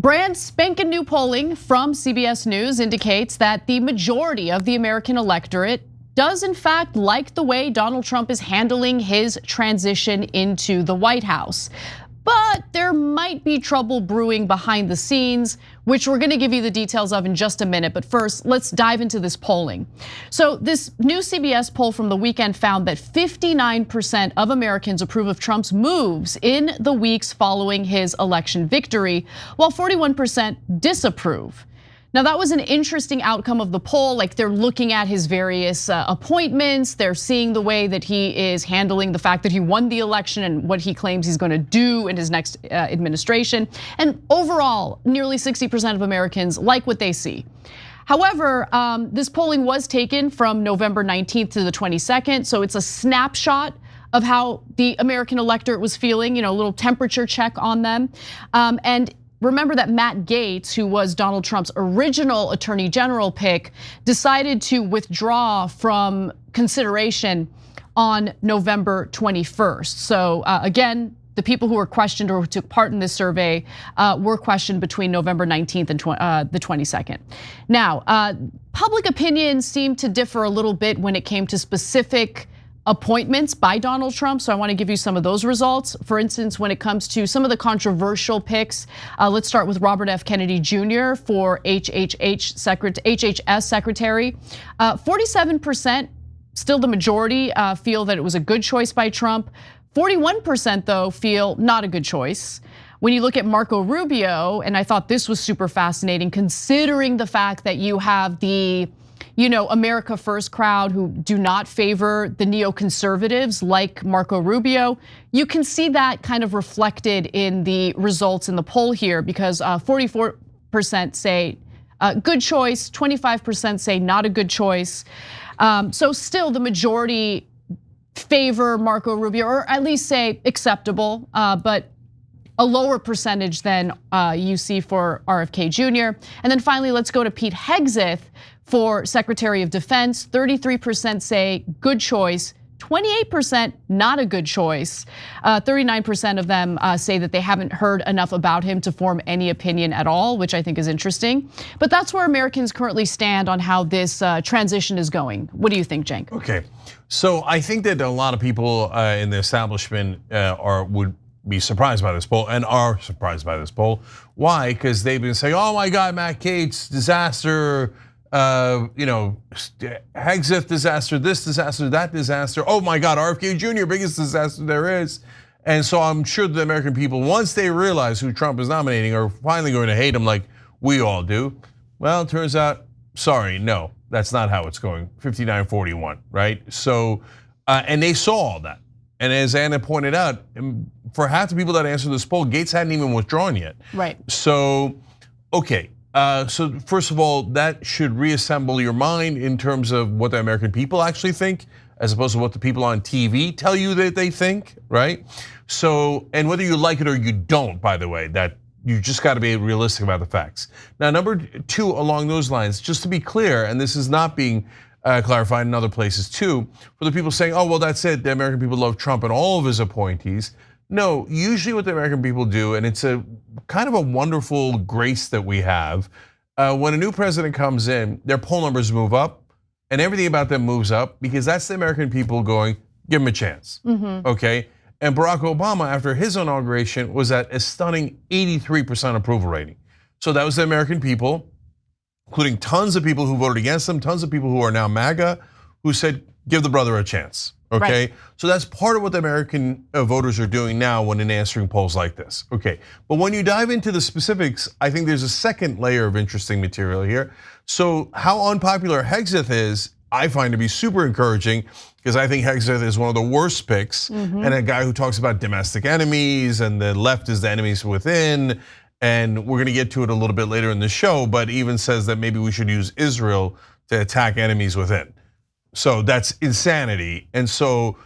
Brand spanking new polling from CBS News indicates that the majority of the American electorate does in fact like the way Donald Trump is handling his transition into the White House. But there might be trouble brewing behind the scenes, which we're gonna give you the details of in just a minute. But first, let's dive into this polling. So this new CBS poll from the weekend found that 59% of Americans approve of Trump's moves in the weeks following his election victory, while 41% disapprove. Now that was an interesting outcome of the poll. Like they're looking at his various appointments. They're seeing the way that he is handling the fact that he won the election and what he claims he's going to do in his next administration. And overall, nearly 60% of Americans like what they see. However, this polling was taken from November 19th to the 22nd. So it's a snapshot of how the American electorate was feeling, a little temperature check on them. And remember that Matt Gaetz, who was Donald Trump's original attorney general pick, decided to withdraw from consideration on November 21st. So again, the people who were questioned or who took part in this survey were questioned between November 19th and the 22nd. Now, public opinion seemed to differ a little bit when it came to specific appointments by Donald Trump. So I want to give you some of those results. For instance, when it comes to some of the controversial picks, let's start with Robert F. Kennedy Jr. for HHS secretary. 47%, still the majority, feel that it was a good choice by Trump. 41% though feel not a good choice. When you look at Marco Rubio, and I thought this was super fascinating, considering the fact that you have the America First crowd who do not favor the neoconservatives like Marco Rubio. You can see that kind of reflected in the results in the poll here because 44% say good choice, 25% say not a good choice. So still the majority favor Marco Rubio, or at least say acceptable, but a lower percentage than you see for RFK Jr. And then finally, let's go to Pete Hegseth for Secretary of Defense. 33% say good choice, 28% not a good choice. 39% of them say that they haven't heard enough about him to form any opinion at all, which I think is interesting. But that's where Americans currently stand on how this transition is going. What do you think, Cenk? Okay, so I think that a lot of people in the establishment would be surprised by this poll and are surprised by this poll. Why? Because they've been saying, oh my God, Matt Gaetz, disaster, Hegseth disaster, this disaster, that disaster. Oh my God, RFK Jr., biggest disaster there is. And so I'm sure the American people, once they realize who Trump is nominating, are finally going to hate him like we all do. Well, it turns out, sorry, no, that's not how it's going. 59-41, right? So, and they saw all that. And as Anna pointed out, for half the people that answered this poll, Gaetz hadn't even withdrawn yet. Right. So, okay. So first of all, that should reassemble your mind in terms of what the American people actually think, as opposed to what the people on TV tell you that they think, right? So, and whether you like it or you don't, by the way, that you just got to be realistic about the facts. Now, number two, along those lines, just to be clear, and this is not being clarified in other places too, for the people saying, oh, well, that's it, the American people love Trump and all of his appointees. No, usually what the American people do, and it's a kind of a wonderful grace that we have, when a new president comes in, their poll numbers move up and everything about them moves up because that's the American people going, give him a chance, okay? And Barack Obama, after his inauguration, was at a stunning 83% approval rating. So that was the American people, including tons of people who voted against him, tons of people who are now MAGA, who said, give the brother a chance, okay? Right. So that's part of what the American voters are doing now when in answering polls like this, okay? But when you dive into the specifics, I think there's a second layer of interesting material here. So how unpopular Hegseth is, I find to be super encouraging because I think Hegseth is one of the worst picks and a guy who talks about domestic enemies and the left is the enemies within. And we're gonna get to it a little bit later in the show, but even says that maybe we should use Israel to attack enemies within. So that's insanity. And so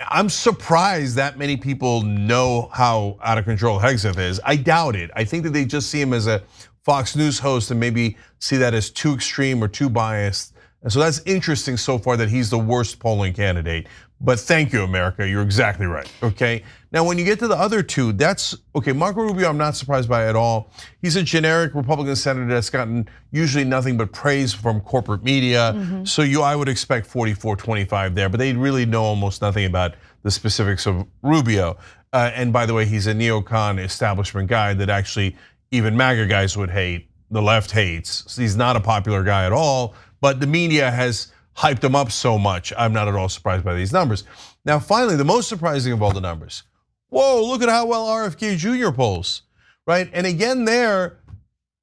I'm surprised that many people know how out of control Hegseth is. I doubt it. I think that they just see him as a Fox News host and maybe see that as too extreme or too biased. And so that's interesting so far that he's the worst polling candidate. But thank you, America, you're exactly right, okay? Now, when you get to the other two, that's, okay, Marco Rubio, I'm not surprised by at all. He's a generic Republican senator that's gotten usually nothing but praise from corporate media. So I would expect 44-25 there, but they really know almost nothing about the specifics of Rubio. And by the way, he's a neocon establishment guy that actually even MAGA guys would hate, the left hates. So he's not a popular guy at all, but the media has hyped him up so much. I'm not at all surprised by these numbers. Now, finally, the most surprising of all the numbers. Whoa, look at how well RFK Jr. polls, right? And again there,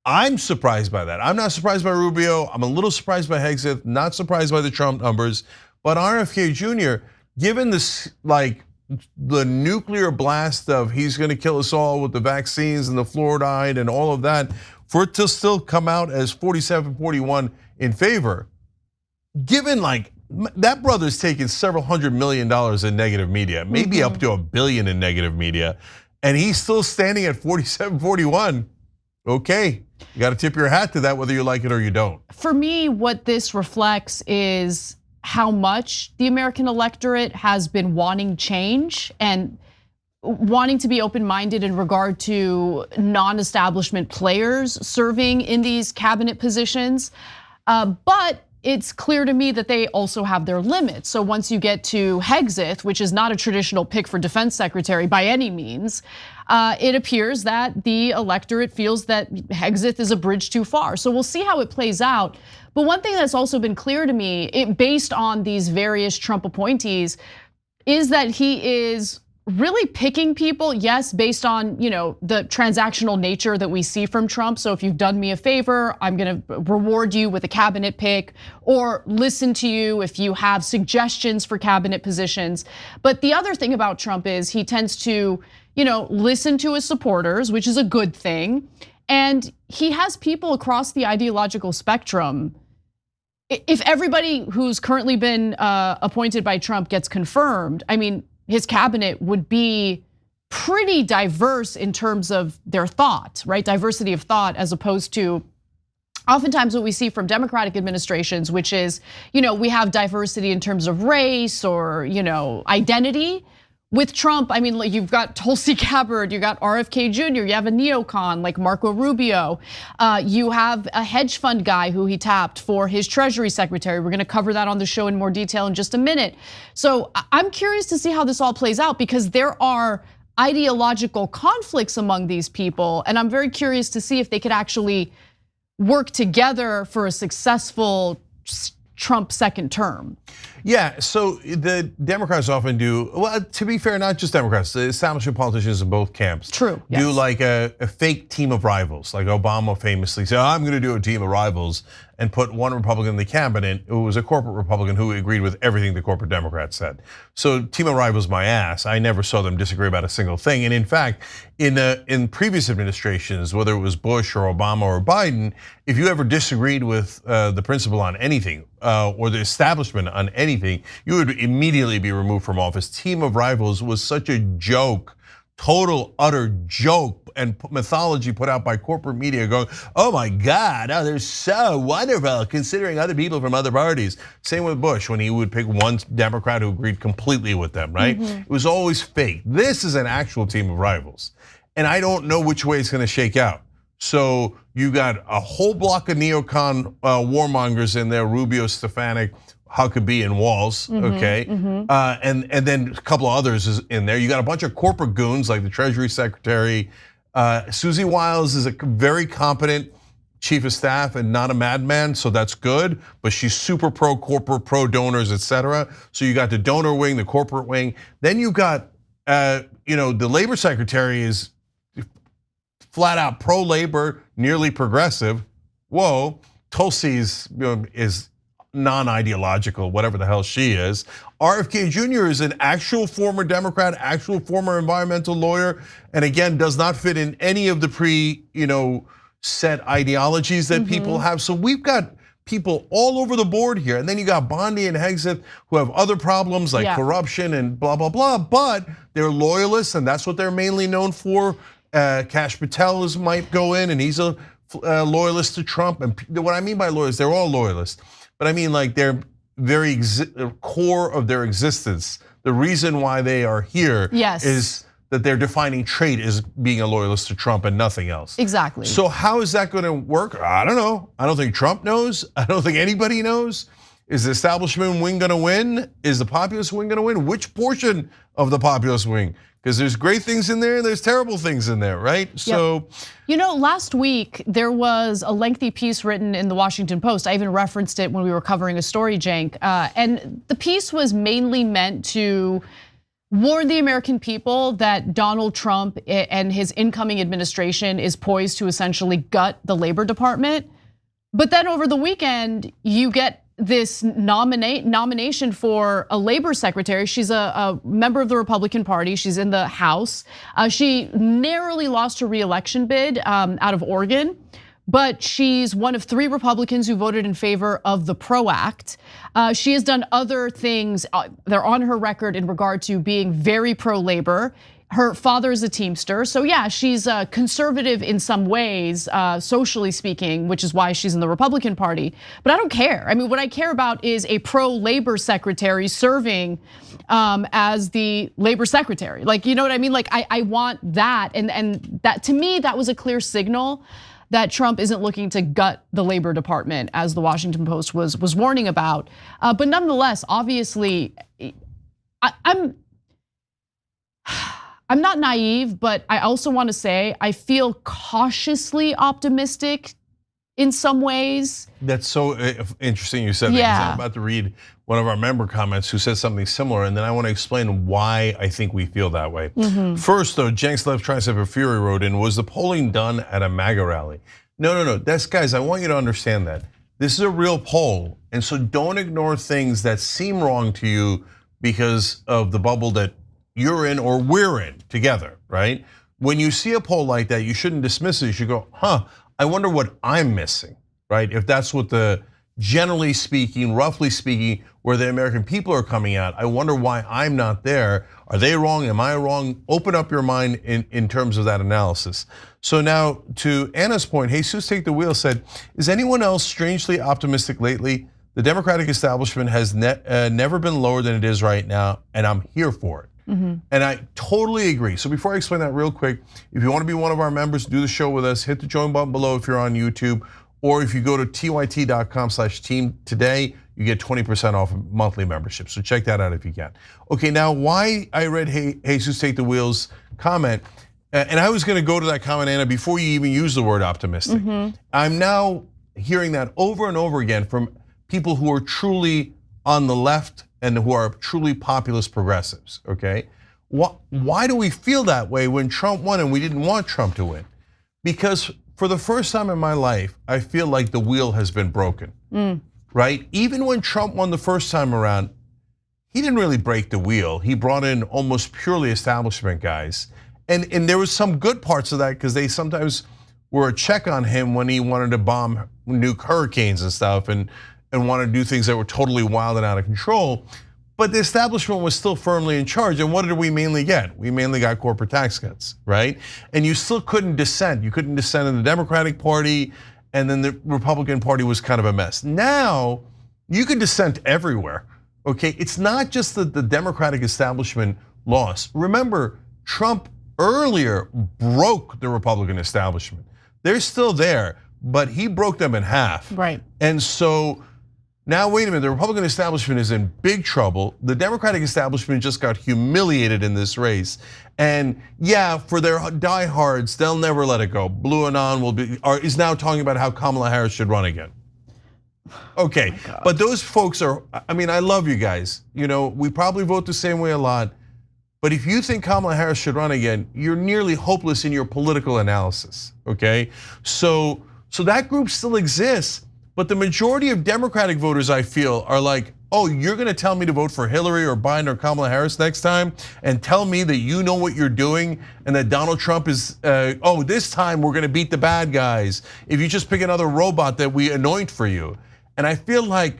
I'm surprised by that. I'm not surprised by Rubio. I'm a little surprised by Hegseth, not surprised by the Trump numbers. But RFK Jr., given this, like, the nuclear blast of he's gonna kill us all with the vaccines and the fluoride and all of that, for it to still come out as 47-41 in favor, given like, that brother's taken several $100 million in negative media, maybe up to $1 billion in negative media, and he's still standing at 47-41. Okay, you gotta tip your hat to that whether you like it or you don't. For me, what this reflects is how much the American electorate has been wanting change and wanting to be open-minded in regard to non-establishment players serving in these cabinet positions. But it's clear to me that they also have their limits. So once you get to Hegseth, which is not a traditional pick for defense secretary by any means, it appears that the electorate feels that Hegseth is a bridge too far. So we'll see how it plays out. But one thing that's also been clear to me, based on these various Trump appointees, is that he is really picking people, yes, based on the transactional nature that we see from Trump. So if you've done me a favor, I'm gonna reward you with a cabinet pick or listen to you if you have suggestions for cabinet positions. But the other thing about Trump is he tends to listen to his supporters, which is a good thing. And he has people across the ideological spectrum. If everybody who's currently been appointed by Trump gets confirmed, I mean, his cabinet would be pretty diverse in terms of their thought, right? Diversity of thought, as opposed to oftentimes what we see from Democratic administrations, which is, we have diversity in terms of race or, identity. With Trump, I mean, like you've got Tulsi Gabbard, you got RFK Jr., you have a neocon like Marco Rubio, you have a hedge fund guy who he tapped for his Treasury Secretary. We're gonna cover that on the show in more detail in just a minute. So I'm curious to see how this all plays out because there are ideological conflicts among these people, and I'm very curious to see if they could actually work together for a successful Trump second term. Yeah, so the Democrats often do, well, to be fair, not just Democrats, the establishment politicians in both camps. True, yes. Do like a fake team of rivals. Like Obama famously said, I'm gonna do a team of rivals and put one Republican in the cabinet who was a corporate Republican who agreed with everything the corporate Democrats said. So team of rivals, my ass. I never saw them disagree about a single thing. And in fact, in previous administrations, whether it was Bush or Obama or Biden, if you ever disagreed with the principal on anything or the establishment on anything, you would immediately be removed from office. Team of rivals was such a joke, total, utter joke and mythology put out by corporate media going, oh my God, oh, they're so wonderful considering other people from other parties. Same with Bush when he would pick one Democrat who agreed completely with them, right? It was always fake. This is an actual team of rivals. And I don't know which way it's gonna shake out. So you got a whole block of neocon warmongers in there, Rubio, Stefanik, Huckabee, and Walz, okay? And then a couple of others is in there. You got a bunch of corporate goons like the Treasury Secretary. Susie Wiles is a very competent chief of staff and not a madman, so that's good. But she's super pro corporate, pro donors, etc. So you got the donor wing, the corporate wing. Then you got, the labor secretary is flat out pro labor, nearly progressive. Whoa, Tulsi is non-ideological, whatever the hell she is. RFK Jr. is an actual former Democrat, actual former environmental lawyer, and again, does not fit in any of the set ideologies that people have. So we've got people all over the board here. And then you got Bondi and Hegseth who have other problems like corruption and blah, blah, blah, but they're loyalists and that's what they're mainly known for. Kash Patel might go in and he's a loyalist to Trump. And what I mean by loyalists, they're all loyalists. But I mean like they're very core of their existence. The reason why they are here is that their defining trait is being a loyalist to Trump and nothing else. Exactly. So how is that going to work? I don't know. I don't think Trump knows. I don't think anybody knows. Is the establishment wing going to win? Is the populist wing going to win? Which portion of the populist wing? Because there's great things in there and there's terrible things in there, right? Yep. So, you know, last week there was a lengthy piece written in the Washington Post. I even referenced it when we were covering a story, Cenk. And the piece was mainly meant to warn the American people that Donald Trump and his incoming administration is poised to essentially gut the Labor Department. But then over the weekend, you get this nomination for a labor secretary. She's a member of the Republican Party. She's in the House. She narrowly lost her re-election bid out of Oregon, but she's one of 3 Republicans who voted in favor of the PRO Act. She has done other things. They're on her record in regard to being very pro-labor. Her father is a Teamster, so yeah, she's conservative in some ways, socially speaking, which is why she's in the Republican Party. But I don't care. I mean, what I care about is a pro-labor secretary serving as the labor secretary. Like, you know what I mean? Like, I want that, and that, to me, that was a clear signal that Trump isn't looking to gut the Labor Department, as the Washington Post was warning about. But nonetheless, obviously, I'm not naive, but I also want to say I feel cautiously optimistic in some ways. That's so interesting you said that, because I'm about to read one of our member comments who said something similar, and then I want to explain why I think we feel that way. First, though, Cenk's Left Tricep of Fury wrote in, was the polling done at a MAGA rally? No. That's, guys, I want you to understand that. This is a real poll, and so don't ignore things that seem wrong to you because of the bubble that you're in or we're in together, right? When you see a poll like that, you shouldn't dismiss it. You should go, I wonder what I'm missing, right? If that's what the, generally speaking, roughly speaking, where the American people are coming at, I wonder why I'm not there. Are they wrong? Am I wrong? Open up your mind in terms of that analysis. So now, to Anna's point, Jesus Take the Wheel said, is anyone else strangely optimistic lately? The Democratic establishment has never been lower than it is right now, and I'm here for it. And I totally agree. So before I explain that real quick, if you want to be one of our members, do the show with us, hit the join button below if you're on YouTube, or if you go to tyt.com/team today, you get 20% off monthly membership. So check that out if you can. Okay, now why I read Jesus Take the Wheel's comment, and I was gonna go to that comment, Anna, before you even use the word optimistic. I'm now hearing that over and over again from people who are truly on the left and who are truly populist progressives, okay? Why do we feel that way when Trump won and we didn't want Trump to win? Because for the first time in my life, I feel like the wheel has been broken, right? Even when Trump won the first time around, he didn't really break the wheel. He brought in almost purely establishment guys. And there was some good parts of that because they sometimes were a check on him when he wanted to bomb nuke hurricanes and stuff and wanted to do things that were totally wild and out of control. But the establishment was still firmly in charge. And what did we mainly get? We mainly got corporate tax cuts, right? And you still couldn't dissent. You couldn't dissent in the Democratic Party, and then the Republican Party was kind of a mess. Now, you can dissent everywhere, okay? It's not just that the Democratic establishment lost. Remember, Trump earlier broke the Republican establishment. They're still there, but he broke them in half. Right. And so, now, wait a minute, the Republican establishment is in big trouble. The Democratic establishment just got humiliated in this race. And yeah, for their diehards, they'll never let it go. Blue Anon is now talking about how Kamala Harris should run again. Okay, but those folks are, I mean, I love you guys. You know, we probably vote the same way a lot. But if you think Kamala Harris should run again, you're nearly hopeless in your political analysis, okay? So that group still exists. But the majority of Democratic voters, I feel, are like, oh, you're gonna tell me to vote for Hillary or Biden or Kamala Harris next time and tell me that you know what you're doing and that Donald Trump is, this time we're gonna beat the bad guys if you just pick another robot that we anoint for you. And I feel like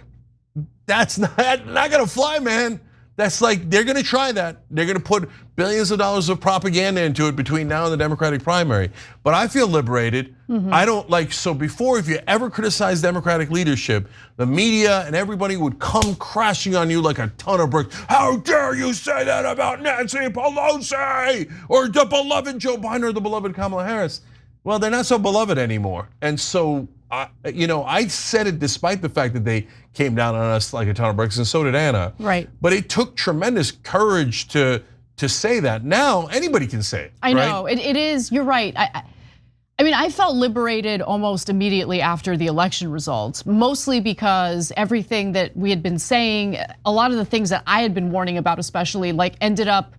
that's not gonna fly, man. That's like, they're gonna try that. They're gonna put billions of dollars of propaganda into it between now and the Democratic primary. But I feel liberated. I don't like, so before, if you ever criticize Democratic leadership, the media and everybody would come crashing on you like a ton of bricks. How dare you say that about Nancy Pelosi or the beloved Joe Biden or the beloved Kamala Harris? Well, they're not so beloved anymore. And so, I said it despite the fact that they came down on us like a ton of bricks, and so did Anna. Right. But it took tremendous courage to say that. Now anybody can say it. I know, it is, you're right. I mean, I felt liberated almost immediately after the election results, mostly because everything that we had been saying, a lot of the things that I had been warning about especially, like ended up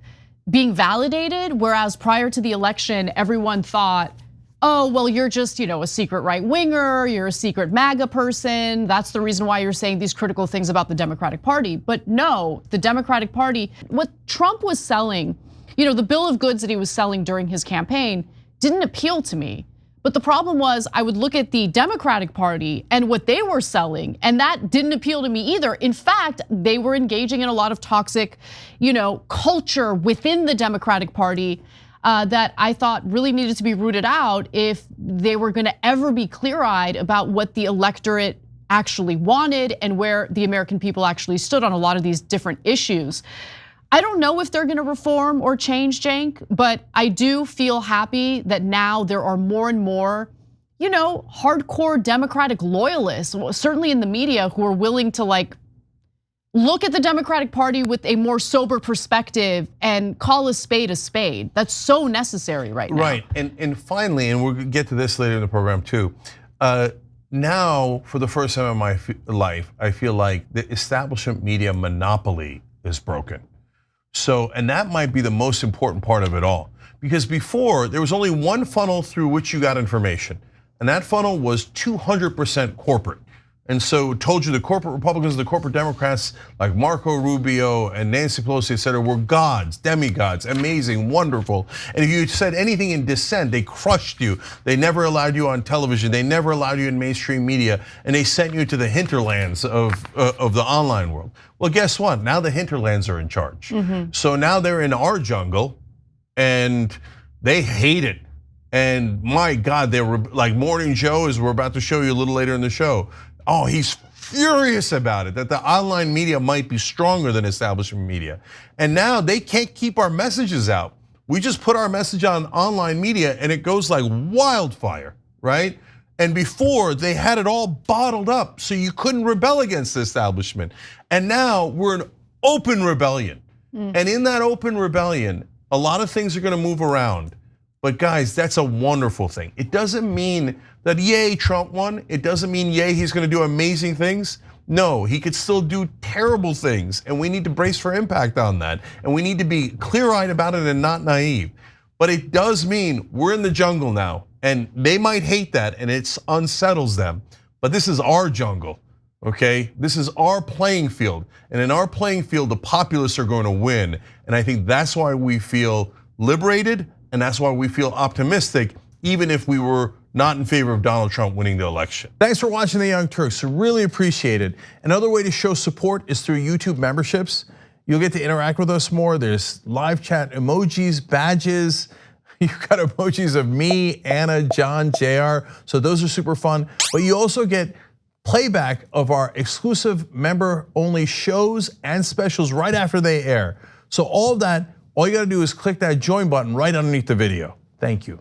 being validated, whereas prior to the election, everyone thought, oh, well, you're just, a secret right winger, you're a secret MAGA person. That's the reason why you're saying these critical things about the Democratic Party. But no, the Democratic Party, what Trump was selling, the bill of goods that he was selling during his campaign didn't appeal to me. But the problem was I would look at the Democratic Party and what they were selling, and that didn't appeal to me either. In fact, they were engaging in a lot of toxic, culture within the Democratic Party that I thought really needed to be rooted out if they were gonna ever be clear-eyed about what the electorate actually wanted and where the American people actually stood on a lot of these different issues. I don't know if they're gonna reform or change, Cenk, but I do feel happy that now there are more and more, hardcore Democratic loyalists, certainly in the media, who are willing to look at the Democratic Party with a more sober perspective and call a spade a spade. That's so necessary right now. Right, and finally, and we'll get to this later in the program too. Now, for the first time in my life, I feel like the establishment media monopoly is broken. So, and that might be the most important part of it all. Because before, there was only one funnel through which you got information. And that funnel was 200% corporate. And so told you the corporate Republicans, the corporate Democrats like Marco Rubio and Nancy Pelosi, et cetera, were gods, demigods, amazing, wonderful. And if you said anything in dissent, they crushed you. They never allowed you on television. They never allowed you in mainstream media. And they sent you to the hinterlands of the online world. Well, guess what? Now the hinterlands are in charge. So now they're in our jungle and they hate it. And my God, they were like Morning Joe, as we're about to show you a little later in the show. Oh, he's furious about it, that the online media might be stronger than establishment media. And now they can't keep our messages out. We just put our message on online media and it goes like wildfire, right? And before, they had it all bottled up so you couldn't rebel against the establishment. And now we're in open rebellion. And in that open rebellion, a lot of things are gonna move around. But guys, that's a wonderful thing. It doesn't mean that yay, Trump won. It doesn't mean yay, he's gonna do amazing things. No, he could still do terrible things, and we need to brace for impact on that. And we need to be clear-eyed about it and not naive. But it does mean we're in the jungle now, and they might hate that, and it unsettles them. But this is our jungle, okay? This is our playing field, and in our playing field, the populists are going to win. And I think that's why we feel liberated, and that's why we feel optimistic, even if we were not in favor of Donald Trump winning the election. Thanks for watching The Young Turks, really appreciate it. Another way to show support is through YouTube memberships. You'll get to interact with us more. There's live chat emojis, badges. You've got emojis of me, Anna, John, JR, so those are super fun. But you also get playback of our exclusive member-only shows and specials right after they air. So all of that, all you gotta do is click that join button right underneath the video. Thank you.